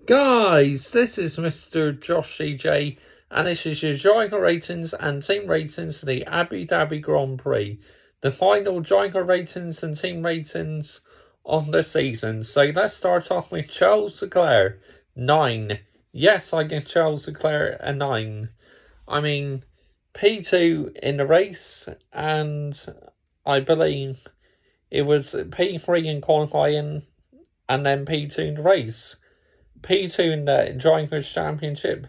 Guys, this is Mr. Josh CJ, and this is your driver ratings and team ratings for the Abu Dhabi Grand Prix. The final driver ratings and team ratings on the season. So let's start off with Charles Leclerc, 9. Yes, I give Charles Leclerc a 9. I mean, P2 in the race, and I believe it was P3 in qualifying, and then P2 in the race. P2 in the Drivers' Championship.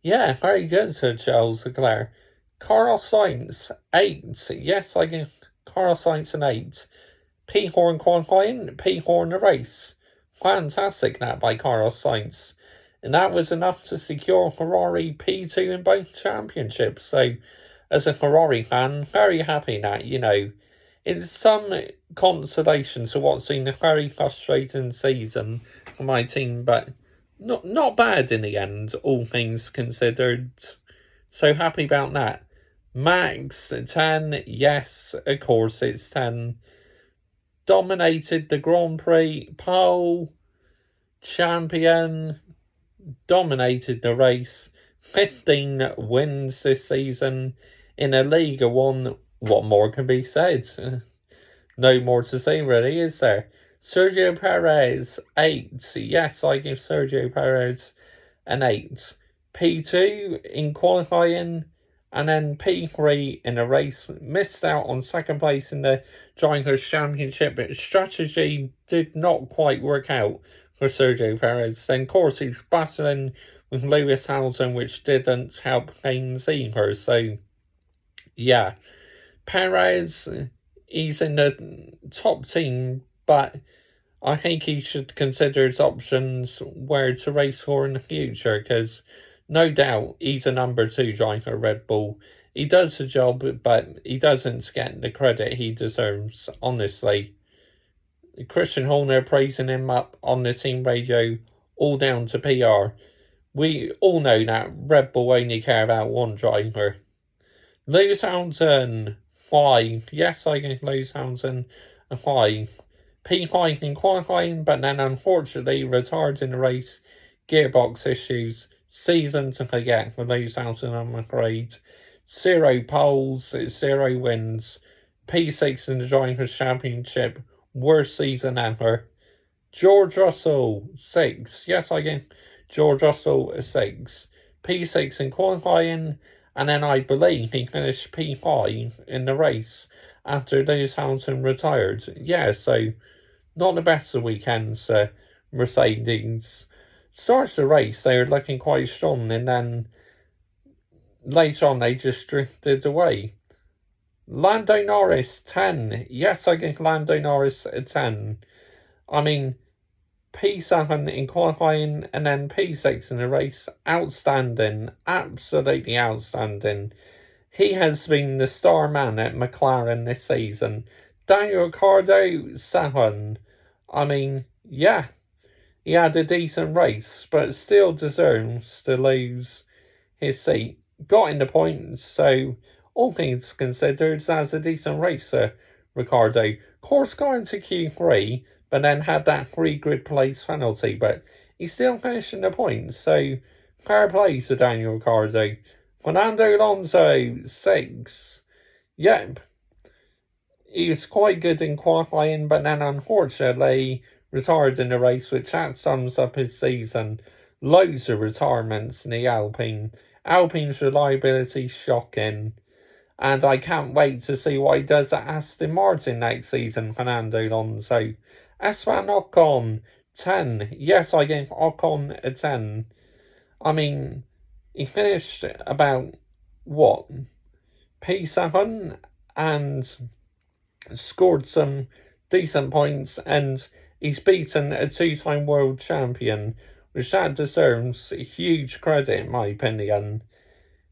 Yeah, very good to Charles Leclerc. Carlos Sainz, 8. Yes, I give Carlos Sainz an 8. P4 in qualifying, P4 in the race. Fantastic that by Carlos Sainz. And that was enough to secure Ferrari P2 in both championships. So, as a Ferrari fan, very happy that, it's some consolation to what's been a very frustrating season for my team, but not bad in the end, all things considered. So happy about that. Max, 10. Yes, of course it's 10. Dominated the Grand Prix. Pole. Champion. Dominated the race. 15 wins this season in a League of One. What more can be said? No more to say really, is there? Sergio Perez, 8. Yes, I give Sergio Perez an 8. P2 in qualifying, and then P3 in a race. Missed out on second place in the Drivers' Championship, but strategy did not quite work out for Sergio Perez. Then, of course, he's battling with Lewis Hamilton, which didn't help things either. So, yeah. Perez, he's in the top team, but I think he should consider his options where to race for in the future, because no doubt he's a number 2 driver at Red Bull. He does the job, but he doesn't get the credit he deserves, honestly. Christian Horner praising him up on the team radio, all down to PR. We all know that Red Bull only care about one driver. Lewis Hamilton, 5. Yes, I give Lewis Hamilton a 5. P5 in qualifying, but then unfortunately retired in the race. Gearbox issues. Season to forget for Lewis Hamilton, I'm afraid. 0 poles, 0 wins. P6 in the Drivers' Championship. Worst season ever. George Russell, 6. Yes, I give George Russell a 6. P6 in qualifying, and then I believe he finished P5 in the race after Lewis Hamilton retired. Yeah, so not the best of weekends, Mercedes. Starts the race, they were looking quite strong, and then later on they just drifted away. Lando Norris, 10. Yes, I give Lando Norris a 10. I mean, P7 in qualifying and then P6 in the race. Outstanding. Absolutely outstanding. He has been the star man at McLaren this season. Daniel Ricciardo, 7. I mean, yeah, he had a decent race, but still deserves to lose his seat. Got in the points, so all things considered, that's a decent racer, Ricciardo. Of course, got into Q3, but then had that 3 grid place penalty, but he still finished in the points, so fair play to Daniel Ricciardo. Fernando Alonso, 6. Yep, he was quite good in qualifying, but then unfortunately retired in the race, which that sums up his season. Loads of retirements in the Alpine. Alpine's reliability shocking. And I can't wait to see what he does at Aston Martin next season, Fernando Alonso. Esteban Ocon, 10. Yes, I gave Ocon a 10. I mean, he finished about, P7 and scored some decent points, and he's beaten a 2-time world champion, which that deserves huge credit in my opinion.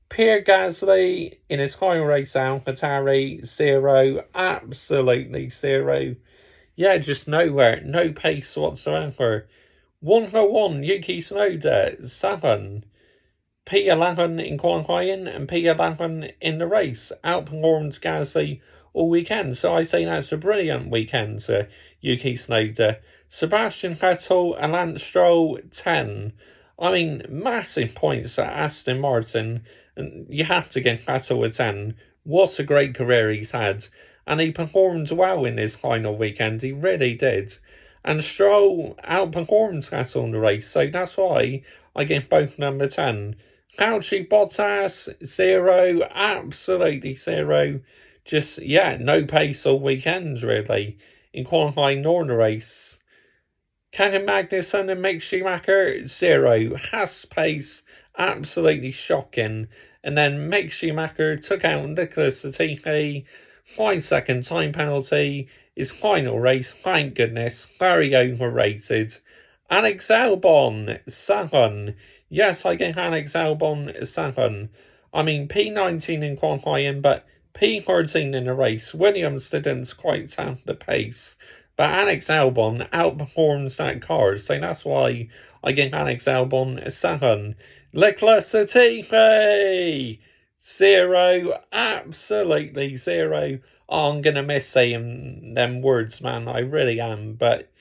Pierre Gasly in his final race AlphaTauri, 0. Absolutely 0. Yeah, just nowhere. No pace whatsoever. 1-for-1, Yuki Tsunoda, 7. P11 in qualifying and P11 in the race. Outperformed Gasly all weekend. So I say that's a brilliant weekend to Yuki Tsunoda. Sebastian Vettel and Lance Stroll 10. I mean, massive points at Aston Martin, and you have to give Vettel a 10. What a great career he's had, and he performed well in his final weekend, he really did. And Stroll outperformed Vettel in the race, so that's why I give both number 10. Fauci Bottas, 0, absolutely 0. Just, yeah, no pace all weekend, really, in qualifying nor the race. Kevin Magnussen and Mick Schumacher, 0. Haas pace, absolutely shocking. And then Mick Schumacher took out Nicholas Latifi, 5-second time penalty. His final race, thank goodness, very overrated. Alex Albon, 7. Yes, I give Alex Albon 7. I mean, P19 in qualifying, but P13 in the race. Williams didn't quite have the pace. But Alex Albon outperforms that car, so that's why I give Alex Albon 7. Nicholas Latifi, 0, absolutely 0. Oh, I'm going to miss saying them words, man, I really am. But,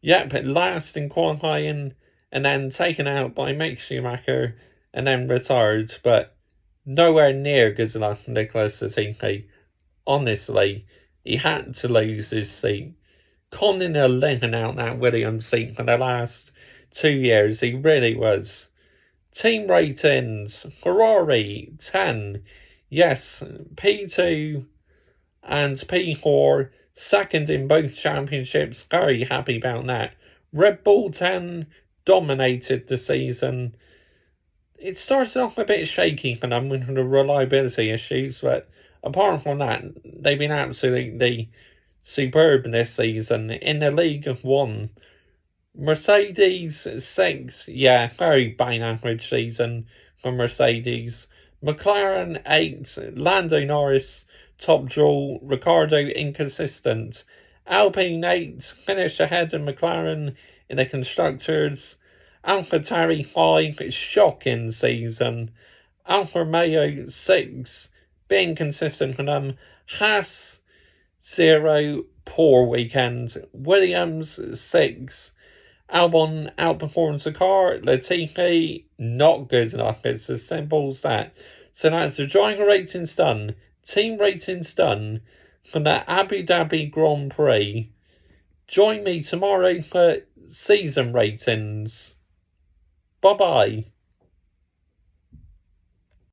yeah, but last in qualifying, and then taken out by Mick Schumacher, and then retired. But nowhere near good enough for Nicholas Latifi. Honestly, he had to lose his seat. Conning a living out that Williams seat for the last 2 years, he really was. Team ratings, Ferrari 10, yes, P2 and P4, second in both championships, very happy about that. Red Bull 10, dominated the season. It started off a bit shaky for them with the reliability issues, but apart from that, they've been absolutely superb this season in the League of One. Mercedes 6, yeah, very bang average season for Mercedes. McLaren 8, Lando Norris top draw, Ricciardo inconsistent. Alpine 8, finish ahead of McLaren in the constructors. AlphaTauri 5, shocking season. Alfa Romeo 6, being consistent for them. Haas 0, poor weekend. Williams 6. Albon outperforms the car. Latifi, not good enough. It's as simple as that. So that's the driver ratings done. Team ratings done for the Abu Dhabi Grand Prix. Join me tomorrow for season ratings. Bye-bye.